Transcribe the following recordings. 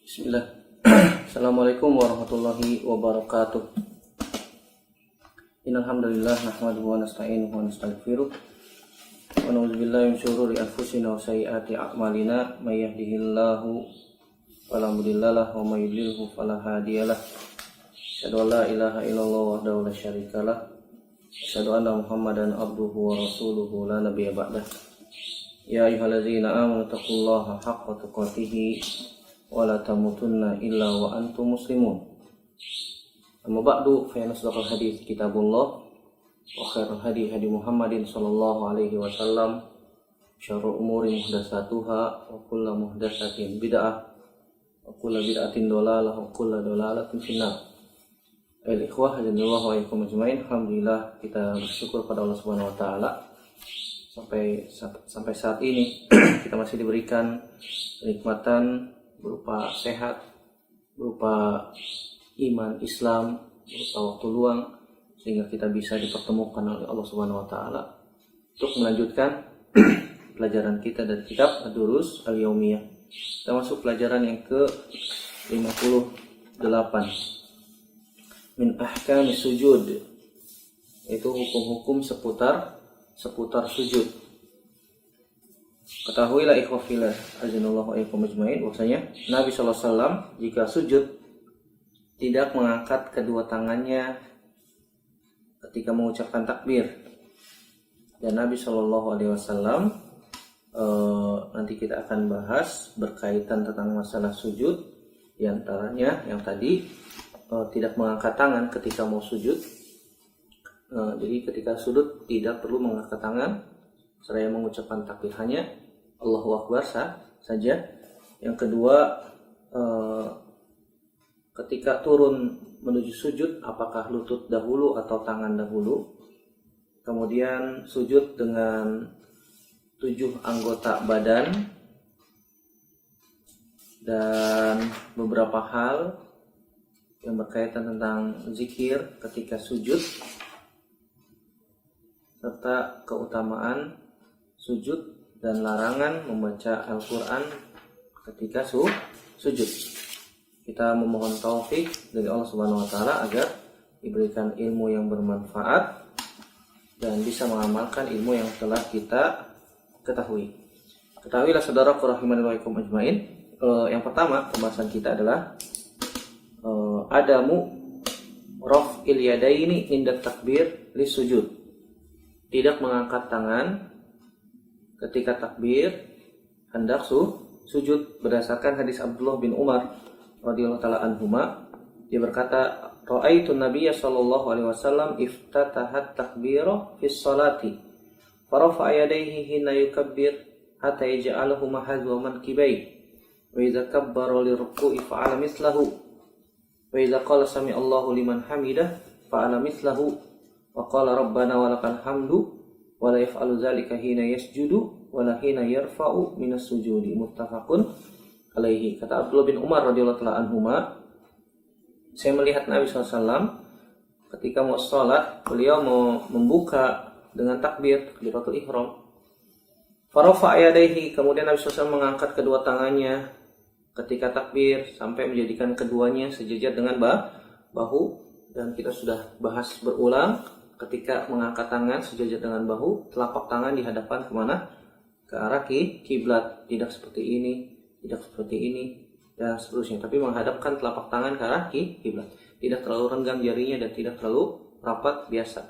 Bismillah. Assalamualaikum warahmatullahi wabarakatuh. Innal hamdalillah nahmaduhu wa nasta'inuhu wa nastaghfiruh wa na'udzu billahi min syururi anfusina wa sayyiati a'malina may yahdihillahu fala mudhillalah wa may yudlilhu fala hadiyalah. Asyhadu an la ilaha illallah wahdahu la syarikalah. Asyhadu anna Muhammadan abduhu wa rasuluhu la nabiyya ba'dah. Ya ayyuhallazina amanu taqullaha haqqa tuqatih wala tamutunna illa wa antum muslimun. Amma ba'du fa inna asdaqal hadits kitabullah wa khairul hadi hadi Muhammadin sallallahu alaihi wasallam, syarrul umuri muhdatsatuha wa kullu muhdatsatin bid'ah wa kullu bid'atin dhalalah wa kullu dhalalatin finnar. Ayuhal ikhwah hadanallahu wa iyyakum ajmain. Alhamdulillah, kita bersyukur pada Allah Subhanahu wa taala sampai saat ini kita masih diberikan kenikmatan berupa sehat, berupa iman Islam, berupa waktu luang, sehingga kita bisa dipertemukan oleh Allah Subhanahu wa taala untuk melanjutkan pelajaran kita dari kitab Ad-Durus Al-Yaumiyah. Kita masuk pelajaran yang ke-58. Min ahkami sujud, yaitu hukum-hukum seputar sujud. Ketahuilah ikhwafillah azanallahu alaikum ajmain, bahwasanya Nabi SAW jika sujud tidak mengangkat kedua tangannya ketika mengucapkan takbir. Dan Nabi SAW nanti kita akan bahas berkaitan tentang masalah sujud, di antaranya yang tadi tidak mengangkat tangan ketika mau sujud. Jadi ketika sujud tidak perlu mengangkat tangan seraya mengucapkan takbir, hanya Allahu Akbar saja. Yang kedua, ketika turun menuju sujud, apakah lutut dahulu atau tangan dahulu. Kemudian sujud dengan 7 anggota badan, dan beberapa hal yang berkaitan tentang zikir ketika sujud, serta keutamaan sujud dan larangan membaca Al-Quran ketika sujud. Kita memohon taufik dari Allah Subhanahu wa taala agar diberikan ilmu yang bermanfaat dan bisa mengamalkan ilmu yang telah kita ketahui. Ketahuilah saudaraku rahimani wa iyyakum ajmain, yang pertama pembahasan kita adalah adamu raf'il yadaini inda takbir li sujud. Tidak mengangkat tangan ketika takbir hendak sujud, berdasarkan hadis Abdullah bin Umar radhiyallahu taala anhuma. Dia berkata, ra'aitu nabiyya sallallahu alaihi wasallam iftatahat takbira fi sholati farafa'a yadayhi hina yukabbir hatta yaj'alahuma hadwa mankibai wa idza kabbara li ruku'i fa'ala mislahu wa idza qala sami Allahu liman hamidah fa'ala mislahu wa qala rabbana walakal hamdu wa la yaf'alu dzalika hina yasjudu wa la hina yarfa'u minas sujudi, muttafaqun alaihi. Kata Abdullah bin Umar radhiyallahu ta'ala anhuma, saya melihat Nabi SAW ketika mau sholat, beliau mau membuka dengan takbiratul ihram. Farafa'a yadayhi, kemudian Nabi SAW mengangkat kedua tangannya ketika takbir sampai menjadikan keduanya sejajar dengan bahu. Dan kita sudah bahas berulang, ketika mengangkat tangan sejajar dengan bahu, telapak tangan dihadapkan kemana? Ke arah kiblat, tidak seperti ini, dan seterusnya, tapi menghadapkan telapak tangan ke arah kiblat. Tidak terlalu renggang jarinya dan tidak terlalu rapat, biasa.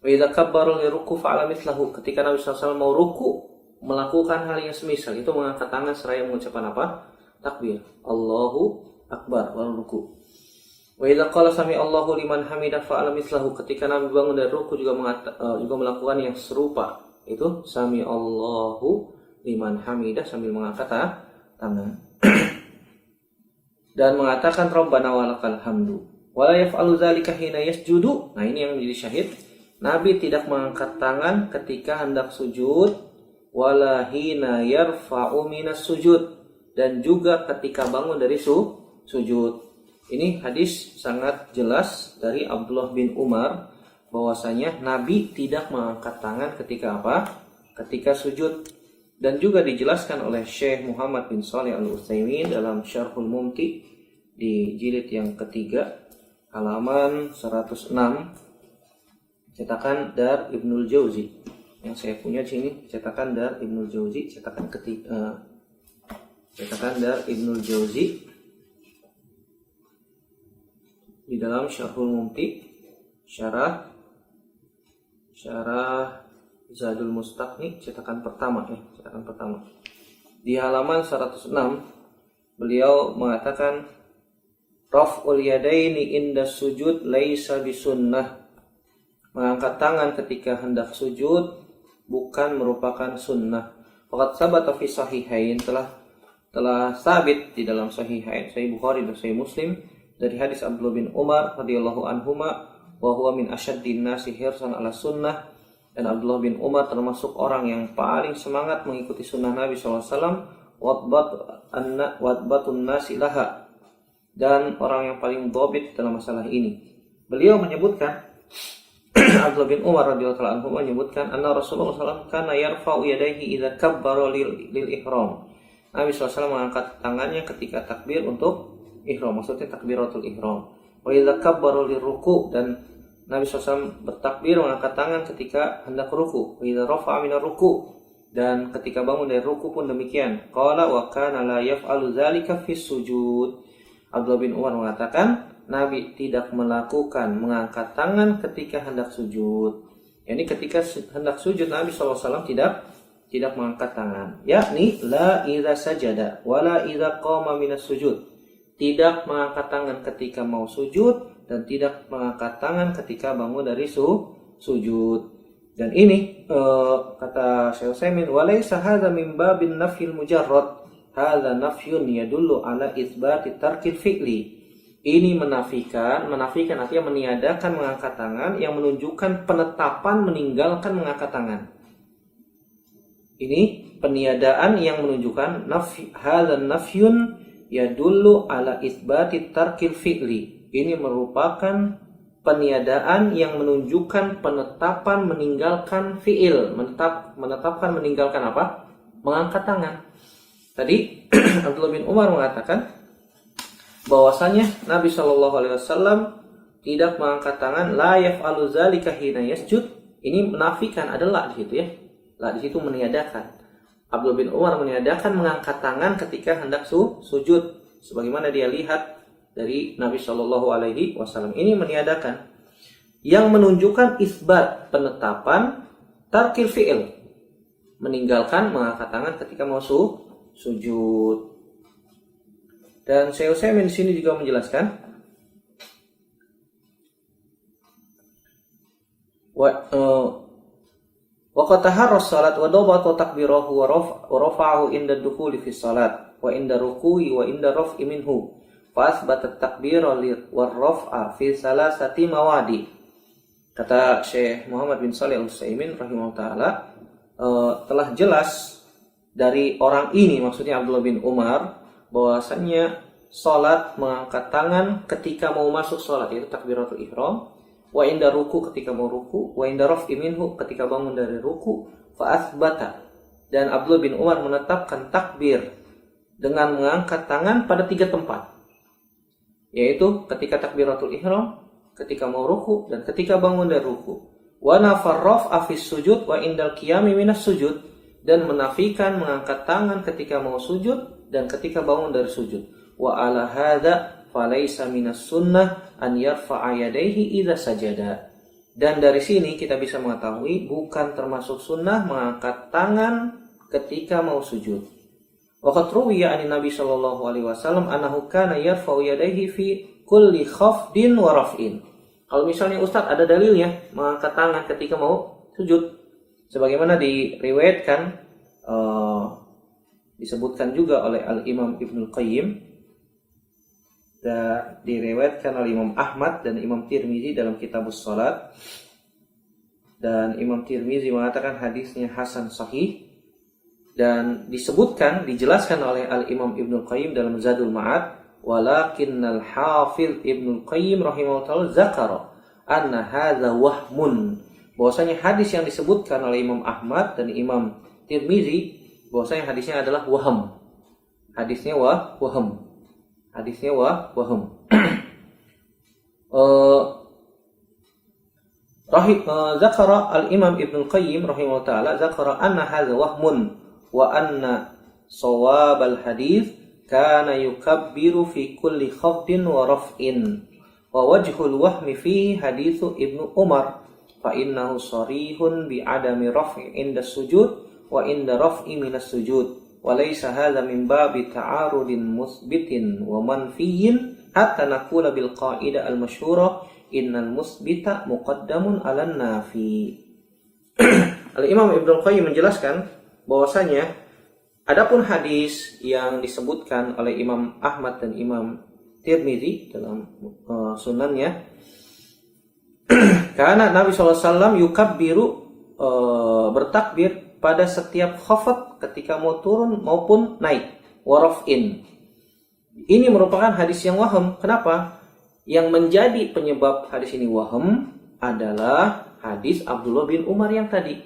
Wa idza kabbara li ruku' fa'ala mithlahu, ketika Nabi SAW mau ruku, melakukan hal yang semisal, itu mengangkat tangan seraya mengucapkan apa? Takbir, Allahu Akbar, lalu ruku'. Wa idza qala sami Allahu liman hamidah fa'ala mithlahu, ketika Nabi bangun dari ruku juga melakukan yang serupa, itu sami Allahu liman hamidah sambil mengangkat tangan dan mengatakan Rabbana walakal hamdu wa la yaf'alu dzalika hina yasjudu. Nah, ini yang menjadi syahid, Nabi tidak mengangkat tangan ketika hendak sujud, wala hina yarfa'u minas sujud, dan juga ketika bangun dari sujud. Ini hadis sangat jelas dari Abdullah bin Umar bahwasanya Nabi tidak mengangkat tangan ketika apa? Ketika sujud. dan juga dijelaskan oleh Syekh Muhammad bin Shalih Al-Utsaimin dalam Syarhul Mumti di jilid yang ketiga halaman 106, cetakan Dar Ibnul Jauzi. Yang saya punya di sini cetakan Dar Ibnul Jauzi, cetakan Dar Ibnul Jauzi di dalam Syarhul Mumti, syarah Zadul Mustaqni, cetakan pertama. Di halaman 106 beliau mengatakan raf'ul yadaini inda sujud laisa bisunnah. Mengangkat tangan ketika hendak sujud bukan merupakan sunnah. Faqad sabata fi sahihain, telah sabit di dalam sahihain, Sahih Bukhari dan Sahih Muslim, dari hadis Abdullah bin Umar radhiyallahu anhuma wa huwa min asyaddin nasi hirsan ala sunnah. Dan Abdullah bin Umar termasuk orang yang paling semangat mengikuti sunnah Nabi SAW, wadbatun nasi laha, dan orang yang paling dhabit dalam masalah ini. Beliau menyebutkan Abdullah bin Umar radhiyallahu anhu menyebutkan anna Rasulullah SAW kana yarfa'u yadayhi idza kabbara lil ihram. Nabi SAW mengangkat tangannya ketika takbir untuk ihram, maksudnya takbiratul ihram. Wa idza kabbara liruku, dan Nabi SAW bertakbir mengangkat tangan ketika hendak ruku. Wa idza rafa'a minar ruku, dan ketika bangun dari ruku pun demikian. Qala wa kana la yaf'alu dzalika fi sujud. Abdullah bin Umar mengatakan Nabi tidak melakukan mengangkat tangan ketika hendak sujud. Yani ketika hendak sujud Nabi SAW tidak mengangkat tangan. Yakni la idza sajada wala idza qama minas sujud. Tidak mengangkat tangan ketika mau sujud dan tidak mengangkat tangan ketika bangun dari sujud. Dan ini kata Syekh Utsaimin, walaysa hadza min babin nafyil mujarrad. Hadza nafyun yadullu ala itsbati tarkil fi'li. Ini menafikan artinya meniadakan mengangkat tangan yang menunjukkan penetapan meninggalkan mengangkat tangan. Ini peniadaan yang menunjukkan hadza nafyun yadullu ala itsbati tarkil fi'li. Ini merupakan peniadaan yang menunjukkan penetapan meninggalkan fi'il, menetapkan meninggalkan apa? Mengangkat tangan. Tadi Abdullah bin Umar mengatakan bahwasanya Nabi SAW tidak mengangkat tangan, la yaf'alu dzalika hina yasjud. Ini menafikan, adalah di situ ya. La di situ meniadakan. Abdullah bin Umar meniadakan mengangkat tangan ketika hendak sujud, sebagaimana dia lihat dari Nabi SAW. Ini meniadakan, yang menunjukkan isbat, penetapan, tarkil fi'il, meninggalkan mengangkat tangan ketika mau sujud. Dan Syekh Utsaimin di sini juga menjelaskan wa qad taharras salat wa dabata takbirahu wa rafa'ahu inda dukhuli fi salat wa inda ruku'i wa inda raf'i minhu fa asbata at-takbira wa raf'a fi salasati mawadi. Kata Syekh Muhammad bin Shalih Al-Utsaimin rahimahullah taala, telah jelas dari orang ini, maksudnya Abdullah bin Umar, bahwasanya salat mengangkat tangan ketika mau masuk salat, yaitu takbiratul ihram, wa inda ruku ketika mau ruku, wa inda raf'i minhu ketika bangun dari ruku, fa asbata, dan Abdullah bin Umar menetapkan takbir dengan mengangkat tangan pada 3 tempat, yaitu ketika takbiratul ihram, ketika mau ruku, dan ketika bangun dari ruku. Wa nafar raf'a fis sujud wa indal qiyami minas sujud, dan menafikan mengangkat tangan ketika mau sujud dan ketika bangun dari sujud. Wa ala hadza falaysa minas sunnah an yarfa'a yadayhi idza sajada. Dan dari sini kita bisa mengetahui bukan termasuk sunnah mengangkat tangan ketika mau sujud. Wa qad ruwiya an Nabi sallallahu alaihi wasallam annahu kana yarfa'u yadayhi fi kulli khafdin wa raf'in. Kalau misalnya Ustadz ada dalilnya mengangkat tangan ketika mau sujud, sebagaimana diriwayatkan disebutkan juga oleh Al-Imam Ibnul Qayyim, dan diriwayatkan oleh Imam Ahmad dan Imam Tirmizi dalam Kitabus Shalat, dan Imam Tirmizi mengatakan hadisnya hasan sahih, dan dijelaskan oleh Al-Imam Ibnul Qayyim dalam Zadul Ma'ad, walakinnal Hafidz Ibnul Qayyim rahimahullah zakara anna hadza wahmun, bahwasanya hadis yang disebutkan oleh Imam Ahmad dan Imam Tirmizi bahwasanya hadisnya adalah waham. Hadisnya waham. Hadisnya waham. Zakara al-Imam Ibnu Qayyim rahimahullah taala zakara anna hadza wahmun wa anna shawab al-hadits kana yukabbiru fi kulli khafdin wa raf'in wa wajhul wahmi fi haditsu Ibnu Umar fa innahu sarihun bi adami raf'i inda sujud wa inda raf'i minas sujud wa laysa hadza min babi ta'arudin musbitin wa manfiyin hatta naqula bil qa'idah al-masyhurah innal musbita muqaddamun 'alan nafi. Al-Imam Ibnu Qayyim menjelaskan bahwasanya adapun hadis yang disebutkan oleh Imam Ahmad dan Imam Tirmizi dalam sunannya, karena Nabi SAW yukabbiru bertakbir pada setiap khafat ketika mau turun maupun naik, warafin. Ini merupakan hadis yang waham. Kenapa? Yang menjadi penyebab hadis ini waham adalah hadis Abdullah bin Umar yang tadi.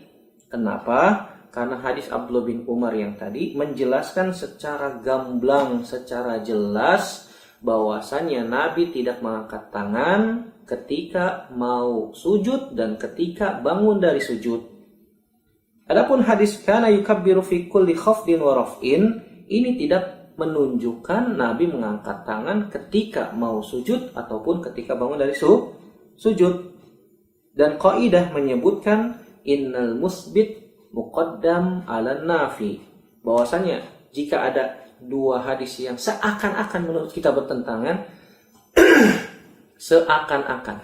Kenapa? Karena hadis Abdullah bin Umar yang tadi menjelaskan secara gamblang, secara jelas bahwasannya Nabi tidak mengangkat tangan ketika mau sujud dan ketika bangun dari sujud. Adapun hadis kana yukabbiru fi kulli khafdin wa raf'in, ini tidak menunjukkan Nabi mengangkat tangan ketika mau sujud ataupun ketika bangun dari sujud. Dan qaidah menyebutkan innal musbit muqaddam 'alan nafi, bahwasanya jika ada dua hadis yang seakan-akan menurut kita bertentangan, seakan-akan,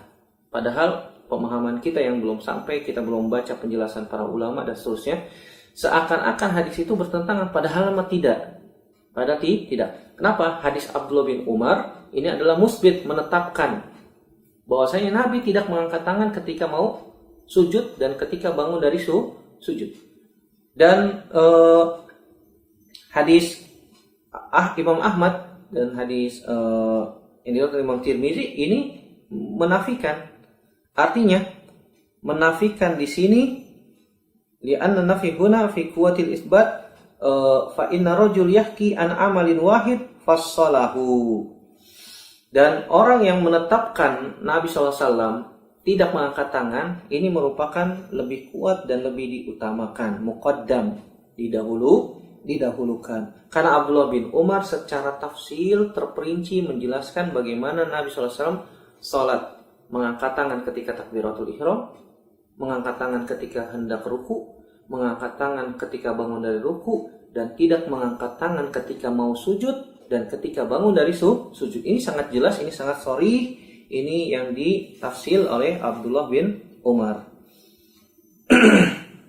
padahal pemahaman kita yang belum sampai, kita belum baca penjelasan para ulama dan seterusnya, seakan-akan hadis itu bertentangan, padahal tidak. Padahal tidak. Kenapa? Hadis Abdullah bin Umar ini adalah musbit, menetapkan bahwasanya Nabi tidak mengangkat tangan ketika mau sujud dan ketika bangun dari sujud. Dan hadis Imam Ahmad dan hadis yang diriwayatkan Imam Tirmizi ini menafikan. Artinya menafikan di sini li'anna nafi huna fi quwwatil isbat fa inna rajul yahki an amalin wahid fassalahu. Dan orang yang menetapkan Nabi SAW tidak mengangkat tangan, ini merupakan lebih kuat dan lebih diutamakan, muqaddam, didahulukan. Karena Abdullah bin Umar secara tafsil terperinci menjelaskan bagaimana Nabi SAW salat, mengangkat tangan ketika takbiratul ihram, mengangkat tangan ketika hendak ruku, mengangkat tangan ketika bangun dari ruku, dan tidak mengangkat tangan ketika mau sujud dan ketika bangun dari sujud. Ini sangat jelas, ini sangat sharih, ini yang ditafsir oleh Abdullah bin Umar.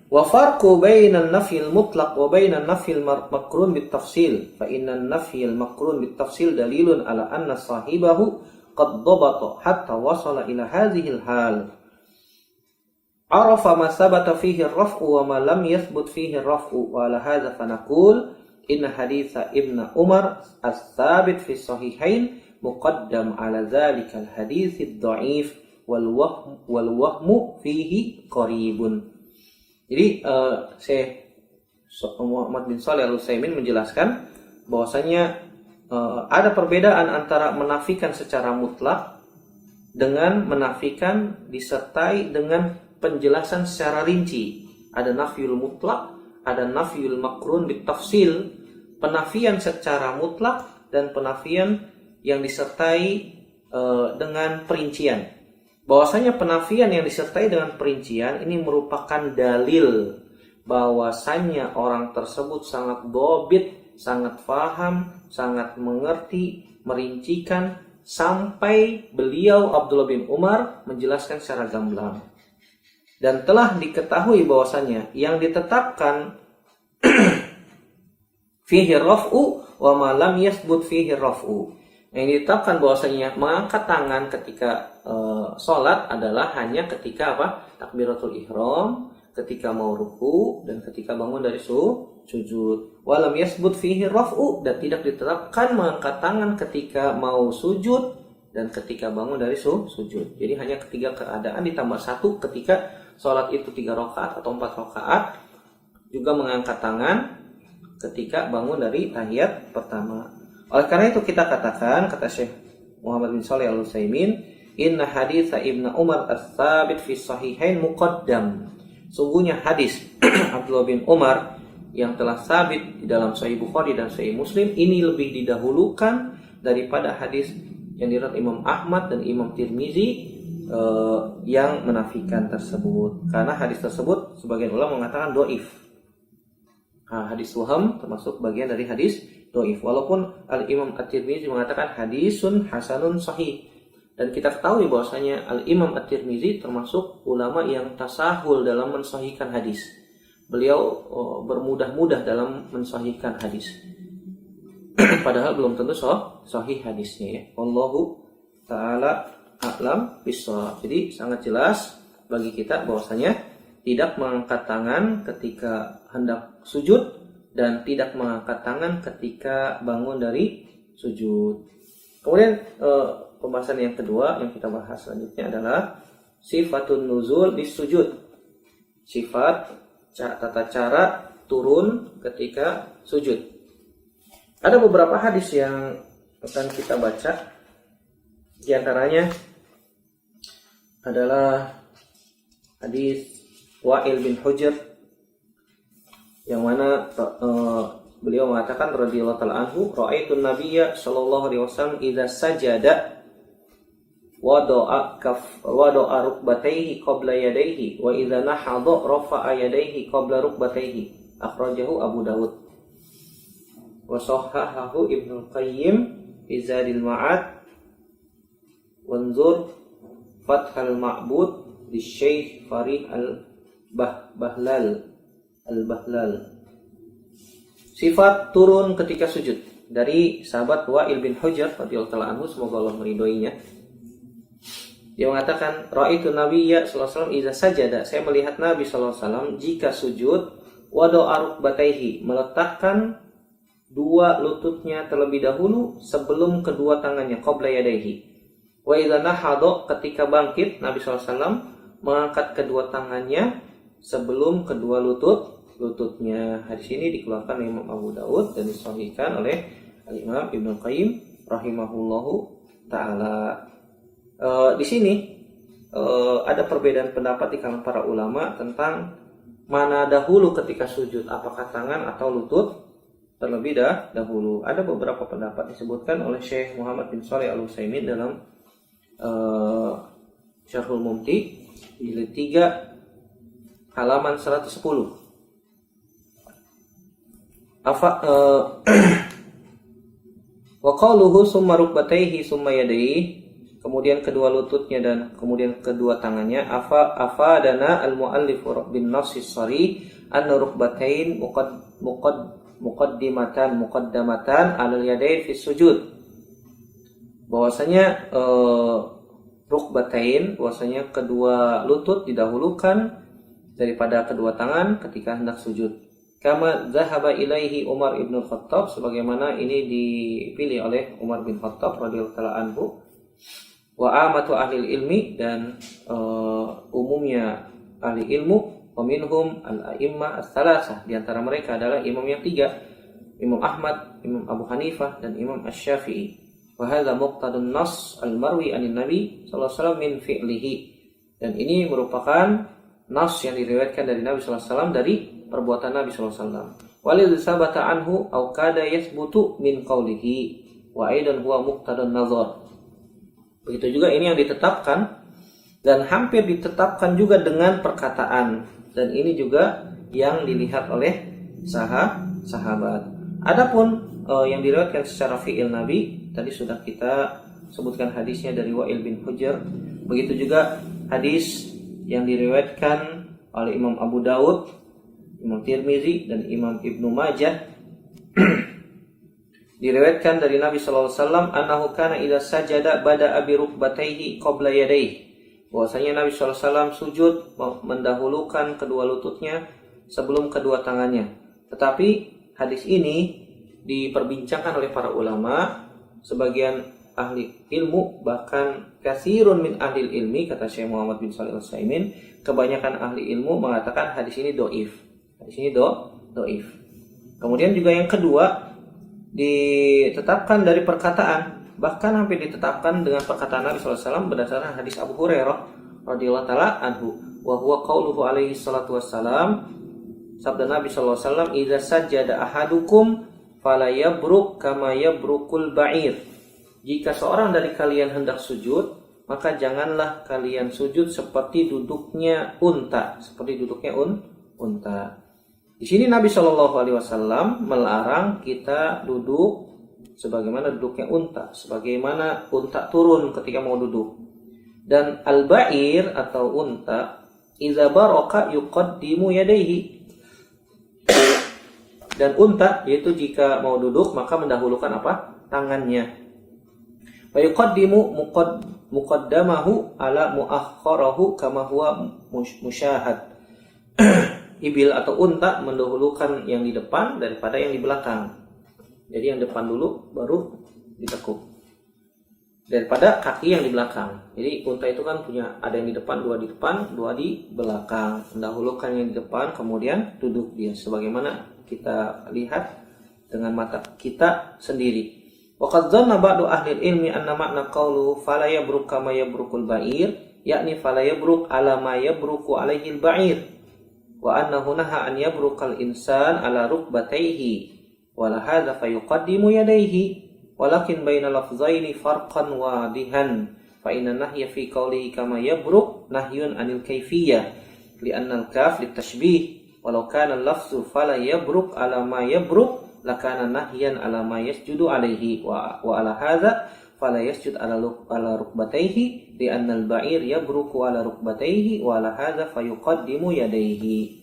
Wa farqu bainan nafyil mutlaq wa bainan nafyil makrun bit tafsil, fa innan nafyil makrun bit tafsil dalilun ala anna sahibahu qad dhabata hatta wasala ila hadhil hal. Arafa ma sabata fihi ar-raf'u wa ma lam yathbut fihi ar-raf'u wa ala hadha fanaqul inna haditha Ibnu Umar as-sabit fi sahihain muqaddam ala dhalika al-hadits ad-dha'if wal wahmu fihi qaribun. Jadi Syekh Muhammad bin Shalih Al-Utsaimin menjelaskan bahwasanya ada perbedaan antara menafikan secara mutlak dengan menafikan disertai dengan penjelasan secara rinci. Ada nafyul mutlak, ada nafyul makrun bitafsil, penafian secara mutlak dan penafian yang disertai dengan perincian. Bahwasanya penafian yang disertai dengan perincian ini merupakan dalil bahwasanya orang tersebut sangat dhabit, sangat faham, sangat mengerti, merincikan, sampai beliau Abdullah bin Umar menjelaskan secara gamblang. Dan telah diketahui bahwasanya yang ditetapkan fihi raf'u wa ma lam yasbut fihi raf'u. Yang ditetapkan bahwasanya mengangkat tangan ketika sholat adalah hanya ketika takbiratul ihram, ketika mau ruku dan ketika bangun dari sujud. Wa lam yasbut fihi raf'u, dan tidak ditetapkan mengangkat tangan ketika mau sujud dan ketika bangun dari sujud. Jadi hanya ketiga keadaan ditambah satu ketika sholat itu 3 rakaat atau 4 rakaat juga mengangkat tangan. ketika bangun dari tahiyat pertama. Oleh karena itu kita katakan, kata Syekh Muhammad bin Shalih Al-Utsaimin, inna hadits Ibnu Umar as-sabit fi sahihain muqaddam. Sungguhnya hadis Abdullah bin Umar yang telah sabit di dalam Sahih Bukhari dan Sahih Muslim ini lebih didahulukan daripada hadis yang diriwayatkan Imam Ahmad dan Imam Tirmizi yang menafikan tersebut. Karena hadis tersebut sebagian ulama mengatakan dhaif. Hadis waham termasuk bagian dari hadis dhaif. Walaupun Al-Imam At-Tirmizi mengatakan hadisun hasanun sahih. Dan kita ketahui bahwasanya Al-Imam At-Tirmizi termasuk ulama yang tasahul dalam mensahihkan hadis. Beliau bermudah-mudah dalam mensahihkan hadis. Padahal belum tentu sahih hadisnya ya. Wallahu ta'ala a'lam bishawab. Jadi sangat jelas bagi kita bahwasanya tidak mengangkat tangan ketika hendak sujud dan tidak mengangkat tangan ketika bangun dari sujud. Kemudian pembahasan yang kedua yang kita bahas selanjutnya adalah sifatun nuzul bis sujud. Sifat tata cara turun ketika sujud. Ada beberapa hadis yang akan kita baca. Di antaranya adalah hadis Wa'il bin Hujr yang mana beliau mengatakan radhiyallahu ta'ala anhu, ra'aitun nabiyya sallallahu alaihi wasallam idza sajada wada'a rukbatayhi qabla yadayhi wa idza nahadha rafa'a yadayhi qabla rukbatayhi. Akhrajahu Abu Dawud wa sahhahahu Ibnu Qayyim fi Zadil Ma'ad wanzur Fathul Ma'bud di Syekh Farih Al-Bahlal. Sifat turun ketika sujud dari sahabat Wa'il bin Hujr radhiyallahu ta'ala anhu, semoga Allah meridhoinya. Dia mengatakan, ra'aitu nabiyya sallallahu alaihi wasallam idza sajada, saya melihat Nabi sallallahu alaihi wasallam jika sujud wada'a rukbatayhi, meletakkan dua lututnya terlebih dahulu sebelum kedua tangannya, qabla yadayhi. Wa idza nahadha, ketika bangkit Nabi sallallahu alaihi wasallam mengangkat kedua tangannya sebelum kedua lututnya. Hadis ini dikeluarkan oleh Imam Abu Dawud dan disahihkan oleh Al-Imam Ibnu Qayyim rahimahullahu taala. Di sini ada perbedaan pendapat di kalangan para ulama tentang mana dahulu ketika sujud, apakah tangan atau lutut terlebih dahulu. Ada beberapa pendapat disebutkan oleh Syekh Muhammad bin Shalih Al-Utsaimin dalam Syarhul Mumti jilid 3 halaman 110. Wa qaluhu summa rukbatayhi summa yadayhi, kemudian kedua lututnya dan kemudian kedua tangannya. Afadana al-muallif bin nassis sari anna rukbatain muqaddamatan alal yadain fi sujud. Bahwasanya rukbatain, bahwasanya kedua lutut didahulukan daripada kedua tangan ketika hendak sujud. Kama zahaba ilaihi Umar ibn Khattab, sebagaimana ini dipilih oleh Umar bin Khattab radhiyallahu ta'ala anhu. Wa amatu ahli ilmi, dan umumnya ahli ilmu, wa minhum al-a'immah as-salasah, di antara mereka adalah imam yang tiga, Imam Ahmad, Imam Abu Hanifah, dan Imam Asy-Syafi'i. Wa hadza muqtadun nas al-marwi anin Nabi sallallahu alaihi wasallam min fi'lihi, dan ini merupakan nas yang diriwayatkan dari Nabi sallallahu alaihi wasallam dari perbuatan Nabi sallallahu alaihi wasallam. Walil sabata anhu aw kada yathbutu min qawlihi wa aidan huwa muqtadun nazar. Begitu juga ini yang ditetapkan dan hampir ditetapkan juga dengan perkataan, dan ini juga yang dilihat oleh sahabat. Adapun yang diriwayatkan secara fi'il Nabi, tadi sudah kita sebutkan hadisnya dari Wa'il bin Hujr. Begitu juga hadis yang diriwayatkan oleh Imam Abu Dawud, Imam Tirmizi, dan Imam Ibnu Majah. Diriwayatkan dari Nabi sallallahu alaihi wasallam annahu kana idza sajada bada'a bi rukbatayhi qabla yadayhi, bahwasanya Nabi sallallahu alaihi wasallam sujud mendahulukan kedua lututnya sebelum kedua tangannya. Tetapi hadis ini diperbincangkan oleh para ulama, sebagian ahli ilmu, bahkan katsirun min ahli ilmi, kata Syekh Muhammad bin Shalih Al-Utsaimin, kebanyakan ahli ilmu mengatakan hadis ini dhaif. Hadis ini dhaif. Kemudian juga yang kedua, ditetapkan dari perkataan, bahkan hampir ditetapkan dengan perkataan Nabi SAW berdasarkan hadis Abu Hurairah radhiyallahu taala anhu, wa huwa qauluhu alaihi salatu wassalam, sabda Nabi SAW, idza sajada ahadukum fala yabruk kama yabrukul ba'ir. Jika seorang dari kalian hendak sujud, maka janganlah kalian sujud seperti duduknya unta, unta. Di sini Nabi Shallallahu Alaihi Wasallam melarang kita duduk sebagaimana duduknya unta, sebagaimana unta turun ketika mau duduk. Dan al-ba'ir atau unta, idza baraka yuqaddimu yadayhi. Dan unta yaitu jika mau duduk maka mendahulukan apa? Tangannya. Wa yuqaddimu muqaddamahu ala muakhkharahu kama huwa musyahad. Ibil atau unta mendahulukan yang di depan daripada yang di belakang. Jadi yang depan dulu baru ditekuk. Daripada kaki yang di belakang. Jadi unta itu kan punya ada yang di depan, dua di belakang. Mendahulukan yang di depan kemudian duduk dia sebagaimana kita lihat dengan mata kita sendiri. Wa qad dhanna ba'du ahli ilmi anna ma'na qawluhu fala yabruk kama yabrukul ba'ir, yakni fala yabruk ala ma yabruku alaihi al-ba'ir. Wa annahu naha an yabrukal insan ala rukbatayhi wa la hadza fayuqaddimu yadayhi walakin baina lafzaini farqan wadihan fa inna nahya fi qawlihi kama yabruk nahyun anil kayfiyah li'anna al-kaf litashbih walau kana al-lafzu fala yabruk ala ma yabruk lakana nahyan ala ma yasjudu alaihi wa ala hadza fala yasjud ala rukbatayhi li'anna al-ba'ir yabruku ala rukbatayhi wa ala hadza fayuqaddimu yadayhi.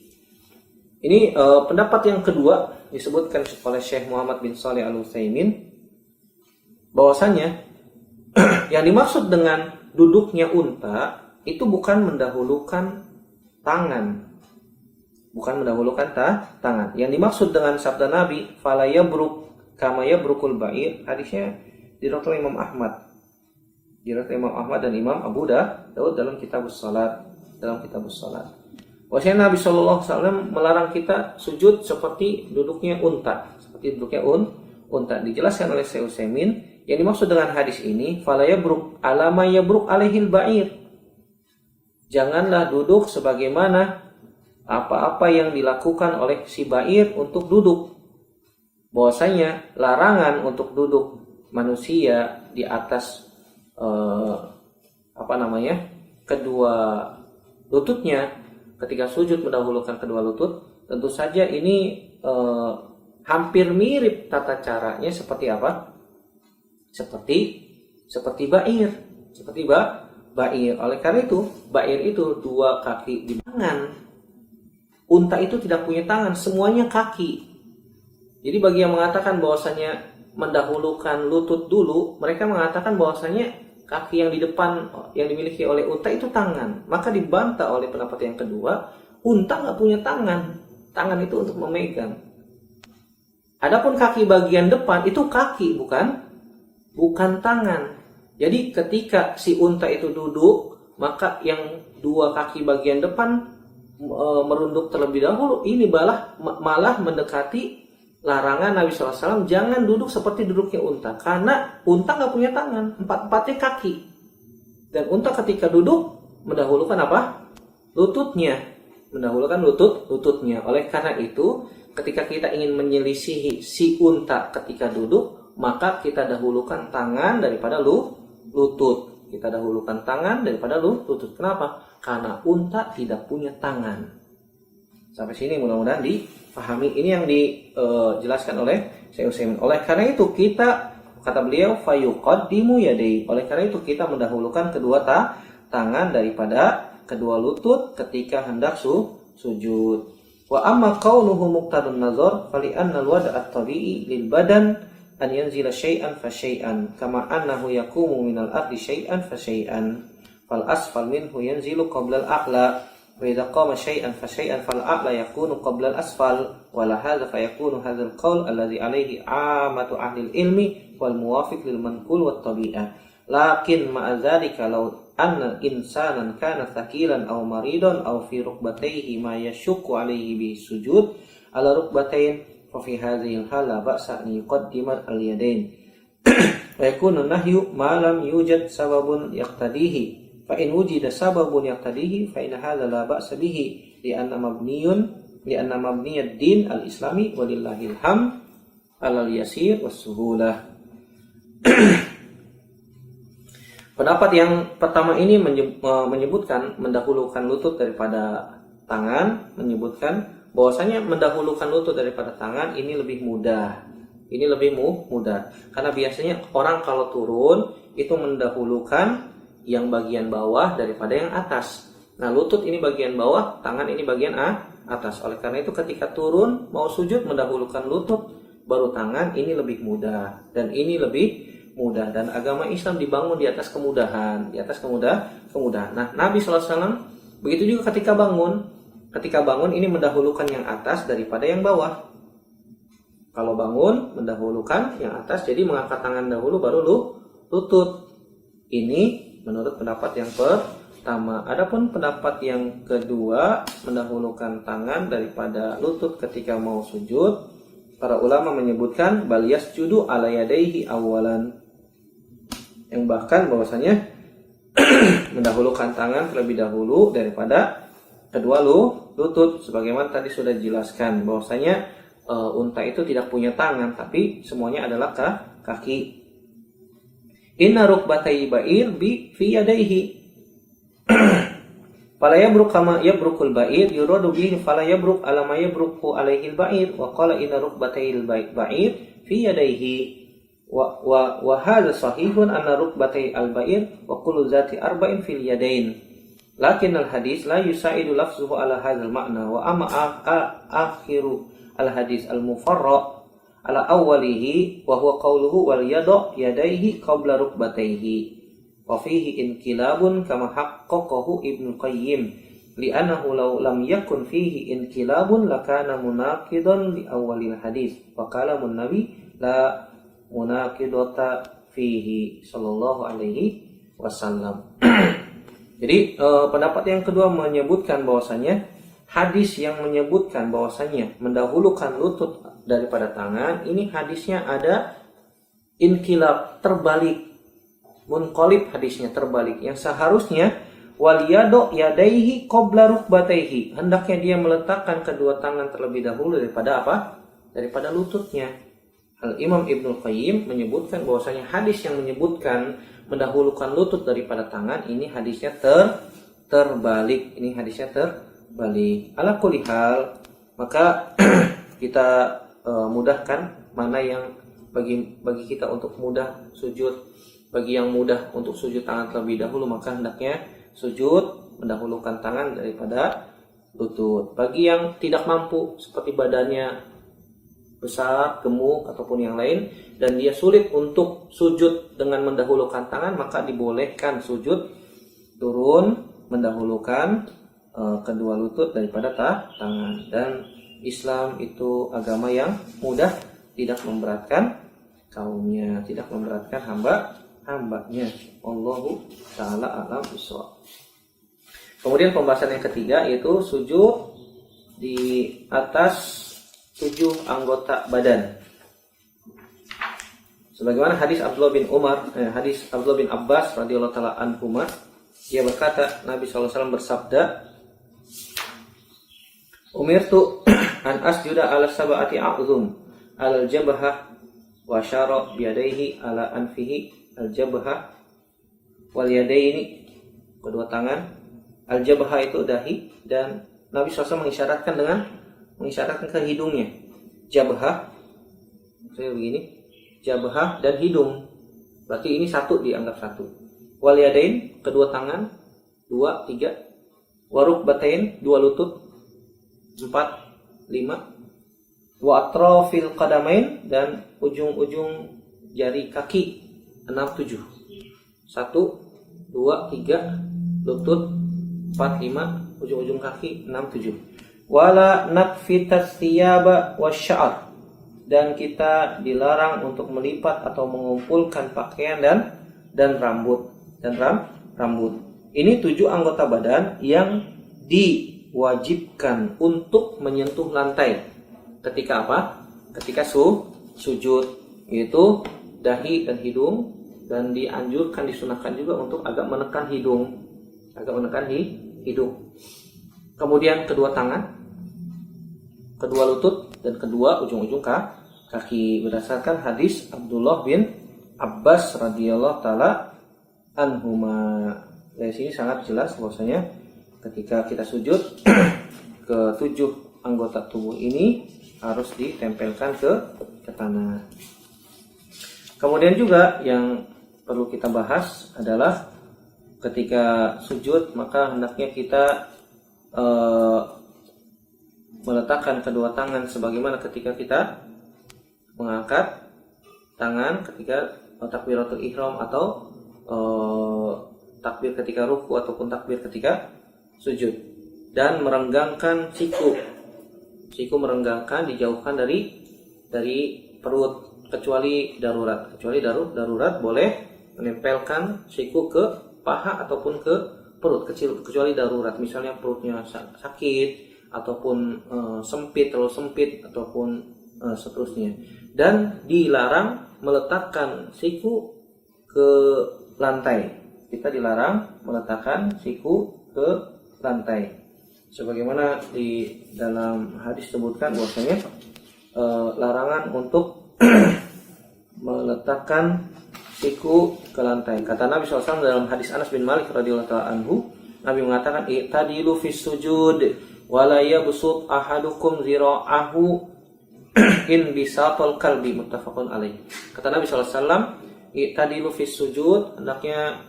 Ini pendapat yang kedua disebutkan oleh Syekh Muhammad bin Shalih Al-Utsaimin, bahwasanya yang dimaksud dengan duduknya unta itu bukan mendahulukan tangan. Tangan. Yang dimaksud dengan sabda Nabi fala yabruk kama yabrukul ba'ir, hadisnya diriwayatkan Imam Ahmad dan Imam Abu Daud dalam kitabus salat. Bahwasanya Nabi Shallallahu Alaihi Wasallam melarang kita sujud seperti duduknya unta, unta. Dijelaskan oleh Syekh Utsaimin, yang dimaksud dengan hadis ini fala yabruk ala ma yabruk alaihil ba'ir. Janganlah duduk sebagaimana apa-apa yang dilakukan oleh si ba'ir untuk duduk. Bahwasanya larangan untuk duduk manusia di atas kedua lututnya ketika sujud mendahulukan kedua lutut, tentu saja ini hampir mirip tata caranya seperti apa? Seperti ba'ir. Oleh karena itu, ba'ir itu dua kaki di tangan. Unta itu tidak punya tangan, semuanya kaki. Jadi bagi yang mengatakan bahwasanya mendahulukan lutut dulu, mereka mengatakan bahwasanya kaki yang di depan yang dimiliki oleh unta itu tangan. Maka dibantah oleh pendapat yang kedua, unta nggak punya tangan. Tangan itu untuk memegang. Adapun kaki bagian depan itu kaki, bukan tangan. Jadi ketika si unta itu duduk, maka yang dua kaki bagian depan merunduk terlebih dahulu. Ini malah mendekati larangan Nabi SAW, jangan duduk seperti duduknya unta, karena unta nggak punya tangan, empat-empatnya kaki, dan unta ketika duduk mendahulukan apa? Lututnya. Oleh karena itu, ketika kita ingin menyelisihi si unta ketika duduk, maka kita dahulukan tangan daripada lutut. Kenapa? Karena unta tidak punya tangan. Sampai sini mudah-mudahan dipahami. Ini yang dijelaskan oleh Syekh Utsaimin. Oleh karena itu kata beliau fayuqaddimu yadayhi. Oleh karena itu kita mendahulukan kedua tangan daripada kedua lutut ketika hendak sujud. Wa amma kaunuhu muqtadun nazar fali anna al-wad' at-tabi'i lil badan an yanzila syai'an fa syai'an kama annahu yaqumu minal ardi syai'an fa syai'an fal asfal minhu yanzilu qabla al-a'la. وإذا قام شيئا فشيئا فالأعلى يكون قبل الأسفل ولا هذا فيكون هذا القول الذي عليه عامة أهل العلم والموافق للمنقول والطبيعة. لكن مع ذلك لو أن إنسانا كان ثقيلا أو مريضا أو في ركبتيه ما يشق عليه بالسجود على ركبتين fa fi hadhil hal la ba'sa an yuqaddima al-yadain wa yakunu nahyu ma lam yujad sababun yaqtadihi fa in wujida sababun yaqtadihi fa in hadha la ba'sa bihi li'anna mabniyad din al-islami walillahil hamd alal yasir was suhulah. Pendapat yang pertama ini menyebutkan mendahulukan lutut daripada tangan, menyebutkan bahwasanya mendahulukan lutut daripada tangan ini lebih mudah. Ini lebih mudah karena biasanya orang kalau turun itu mendahulukan yang bagian bawah daripada yang atas. Nah, lutut ini bagian bawah, tangan ini bagian atas. Oleh karena itu ketika turun mau sujud mendahulukan lutut baru tangan, ini lebih mudah dan ini lebih mudah, dan agama Islam dibangun di atas kemudahan, kemudahan. Nah, Nabi SAW begitu juga ketika bangun ini mendahulukan yang atas daripada yang bawah. Kalau bangun mendahulukan yang atas, jadi mengangkat tangan dahulu baru lutut. Ini menurut pendapat yang pertama. Adapun pendapat yang kedua, mendahulukan tangan daripada lutut ketika mau sujud, para ulama menyebutkan bal yasjudu ala yadayhi awalan, yang bahkan bahwasanya mendahulukan tangan terlebih dahulu daripada kedua lutut, sebagaimana tadi sudah dijelaskan bahwasanya unta itu tidak punya tangan tapi semuanya adalah kaki. Inna rukbatai ba'ir bi fi yadayhi fala yabruk kama yabrukul ba'ir yuradu bihi fala yabruk ala ma yabruku alaihi al-ba'ir wa qala inna rukbatai al-ba'ir fi yadayhi wa hadha sahihun anna rukbatai al-ba'ir wa kullu zati arba'in fil yadain lakin al-hadis la yusaidu lafzuhu ala hadzal ma'na wa amma akhiru al-hadis al-mufarra ala awwalihi wa huwa qawluhu wal yadu yadayhi qabla rukbatayhi wa fihi inkilabun kama haqqaqahu Ibnu Qayyim li'annahu law lam yakun fihi inkilabun lakana munaqidan li awwalil hadis wa kalamun nabi la munaqidata fihi sallallahu alaihi wasallam. Jadi pendapat yang kedua menyebutkan bahwasanya hadis yang menyebutkan bahwasanya mendahulukan lutut daripada tangan, ini hadisnya ada inkilab, terbalik, munqalib, hadisnya terbalik, yang seharusnya wal yadu yadaihi qabla rukbataihi, hendaknya dia meletakkan kedua tangan terlebih dahulu daripada apa? Daripada lututnya. Al-Imam Ibnu Qayyim menyebutkan bahwasanya hadis yang menyebutkan mendahulukan lutut daripada tangan, ini hadisnya terbalik. Ini hadisnya terbalik. Ala kulli hal, maka kita mudahkan mana yang bagi kita untuk mudah sujud. Bagi yang mudah untuk sujud tangan terlebih dahulu, maka hendaknya sujud mendahulukan tangan daripada lutut. Bagi yang tidak mampu, seperti badannya besar, gemuk ataupun yang lain, dan dia sulit untuk sujud dengan mendahulukan tangan, maka dibolehkan sujud turun mendahulukan kedua lutut daripada tangan. Dan Islam itu agama yang mudah, tidak memberatkan kaumnya, tidak memberatkan hambanya. Allahu ta'ala a'lam bishawab. Kemudian pembahasan yang ketiga yaitu sujud di atas 7 anggota badan. Sebagaimana hadis Abdullah bin Abbas radhiyallahu taala anhuma, dia berkata, Nabi SAW bersabda, umirtu an asjuda ala sab'ati a'zum ala al-jabhah wa syara biyadaihi ala anfihi al-jabhah wal yadaini, kedua tangan, al-jabhah itu dahi, dan Nabi SAW mengisyaratkan ke hidungnya. Jabhah, saya begini, jabhah dan hidung, berarti ini satu, dianggap satu. Wal yadain, kedua tangan, 2, 3. Warukbatain, 2 lutut, 4, 5. Wa atrafil qadamain, dan ujung-ujung jari kaki, 6, 7. 1, 2, 3 lutut, 4, 5 ujung-ujung kaki, 6, 7. Wala nakfitas thiyaba wasya'r, dan kita dilarang untuk melipat atau mengumpulkan pakaian dan rambut. Ini 7 anggota badan yang diwajibkan untuk menyentuh lantai ketika apa? ketika sujud, yaitu dahi dan hidung, dan dianjurkan, disunahkan juga untuk agak menekan hidung, Kemudian kedua tangan, kedua lutut, dan kedua ujung-ujung kaki, berdasarkan hadis Abdullah bin Abbas radhiyallahu taala anhuma. Dari sini sangat jelas bahwasanya ketika kita sujud ke-7 anggota tubuh ini harus ditempelkan ke tanah. Kemudian juga yang perlu kita bahas adalah ketika sujud maka hendaknya kita meletakkan kedua tangan sebagaimana ketika kita mengangkat tangan ketika takbiratul ihram atau takbir ketika ruku ataupun takbir ketika sujud, dan merenggangkan siku merenggangkan, dijauhkan dari perut kecuali darurat boleh menempelkan siku ke paha ataupun ke perut kecil, kecuali darurat, misalnya perutnya sakit ataupun terlalu sempit ataupun seterusnya. Dan dilarang meletakkan siku ke lantai. Kita dilarang meletakkan siku ke lantai. Sebagaimana di dalam hadis disebutkan bahwasanya larangan untuk meletakkan siku ke lantai. Kata Nabi SAW dalam hadis Anas bin Malik radhiyallahu ta'ala anhu, Nabi mengatakan i'tadilu fis sujud wa la yabsut ahadukum zira'ahu in bisatul qalbi, muttafaqun alaih. Kata Nabi SAW, i'tadilu fis sujud, hendaknya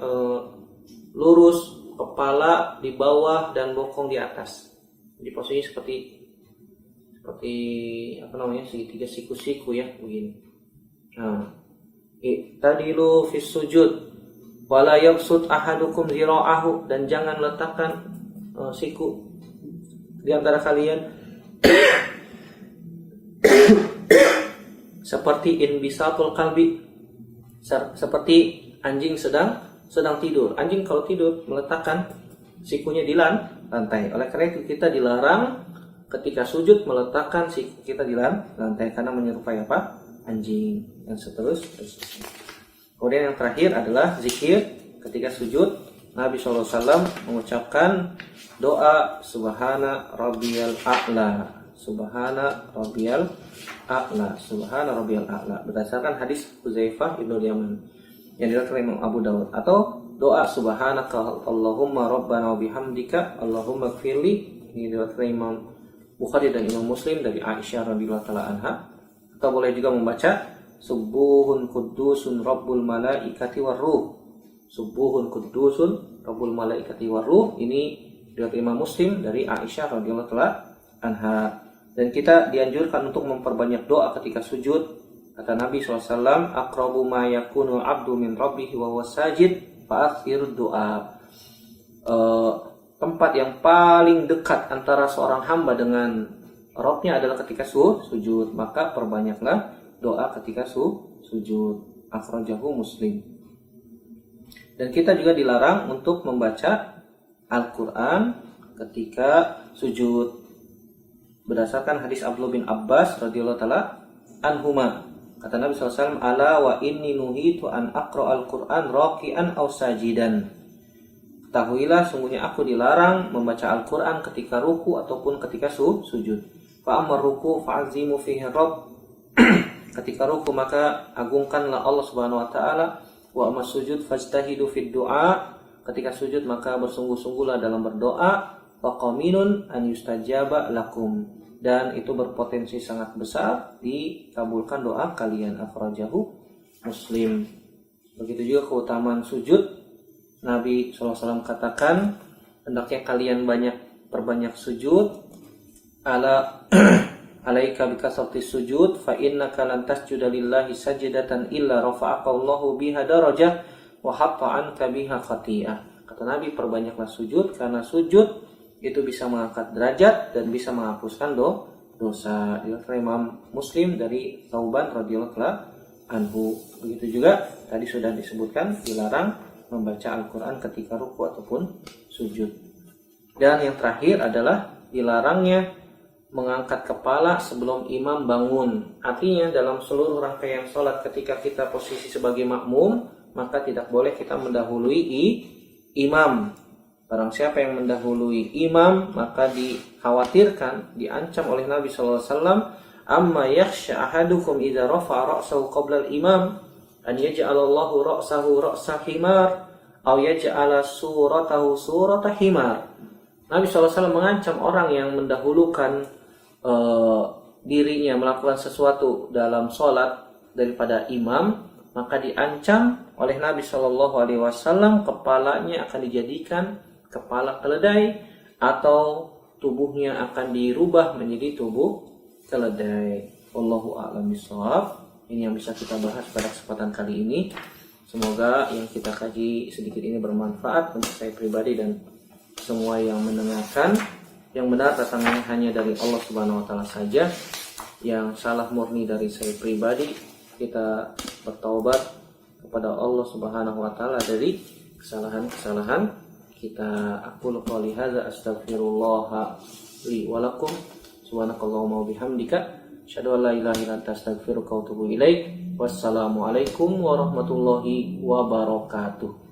lurus kepala di bawah dan bokong di atas. Jadi posisinya seperti segitiga siku-siku ya, begini. Nah, i'tadilu fis sujud wala yabsut ahadukum zira'ahu, dan jangan letakkan siku di antara kalian seperti inbisatul qalbi, seperti anjing sedang tidur. Anjing kalau tidur meletakkan sikunya di lantai. Oleh karena itu kita dilarang ketika sujud meletakkan siku kita di lantai karena menyerupai anjing, dan seterusnya. Kemudian yang terakhir adalah zikir ketika sujud. Nabi SAW mengucapkan doa Subhana Rabbiyal A'la, Subhana Rabbiyal A'la, berdasarkan hadis Huzaifah ibnu Yaman yang diriwayatkan Imam Abu Dawud, atau doa Subhanaka Allahumma Rabbana wa bihamdika Allahumma gfirli, ini diriwayatkan Imam Bukhari dan Imam Muslim dari Aisyah radhiyallahu taala anha. Atau boleh juga membaca Subuhun Qudusun Rabbul Malaikati Warruh, Subuhun Qudusun Rabbul Malaikati Warruh, ini diriwayatkan Imam Muslim dari Aisyah radhiyallahu taala anha. Dan kita dianjurkan untuk memperbanyak doa ketika sujud. Kata Nabi SAW, aqrabu ma yakunu abdu min rabbihi wa huwa sajid fa'akhir doa. Tempat yang paling dekat antara seorang hamba dengan Rabbnya adalah ketika sujud, maka perbanyaklah doa ketika sujud. Akhrajahu Muslim. Dan kita juga dilarang untuk membaca Al-Quran ketika sujud, berdasarkan hadis Abdullah bin Abbas radhiyallahu taala anhuma. Kata Nabi SAW, ala wa inni nuhitu an aqra al-Quran raki'an aw sajidan. Ketahuilah sungguhnya aku dilarang membaca Al-Quran ketika ruku ataupun ketika sujud. Fa amar ruku fa'azimu fihi rabb. Ketika ruku maka agungkanlah Allah Subhanahu wa taala. Wa amma sujud fajtahidu fid du'a. Ketika sujud maka bersungguh-sungguhlah dalam berdoa. Faqaminun an yustajaba lakum, dan itu berpotensi sangat besar dikabulkan doa kalian. Akhrajahu Muslim. Begitu juga keutamaan sujud. Nabi SAW katakan, hendaknya kalian perbanyak sujud. Alaika bikasrati sujud fa innaka lan tasjuda lillahi sajdatan illa rafa'aka Allahu biha darajah wa hatta anka biha khati'ah. Kata Nabi, perbanyaklah sujud karena sujud itu bisa mengangkat derajat dan bisa menghapuskan dosa. Diriwayatkan Imam Muslim dari Thauban radhiyallahu anhu. Begitu juga tadi sudah disebutkan dilarang membaca Al-Quran ketika ruku ataupun sujud. Dan yang terakhir adalah dilarangnya mengangkat kepala sebelum imam bangun. Artinya dalam seluruh rangkaian sholat ketika kita posisi sebagai makmum, maka tidak boleh kita mendahului imam. Barang siapa yang mendahului imam, maka dikhawatirkan, diancam oleh Nabi SAW, amma yakhsha ahadukum idza rafa'a ra'sahu qabla al-imam an yaj'alallahu ra'sahu ra'sa himar aw yaj'ala suratahu surata himar. Nabi SAW mengancam orang yang mendahulukan dirinya melakukan sesuatu dalam sholat daripada imam, maka diancam oleh Nabi SAW kepalanya akan dijadikan kepala keledai atau tubuhnya akan dirubah menjadi tubuh keledai. Wallahu a'lam bishawab. Ini yang bisa kita bahas pada kesempatan kali ini. Semoga yang kita kaji sedikit ini bermanfaat untuk saya pribadi dan semua yang mendengarkan. Yang benar datangnya hanya dari Allah Subhanahu wa taala saja. Yang salah murni dari saya pribadi. Kita bertaubat kepada Allah Subhanahu wa taala dari kesalahan-kesalahan kita. Aqulu qouli hadza astaghfirullah li wa lakum. Subhanakallahumma wa bihamdika asyhadu an la ilaha illa anta astaghfiruka wa atubu ilaik. Wassalamu alaikum warahmatullahi wabarakatuh.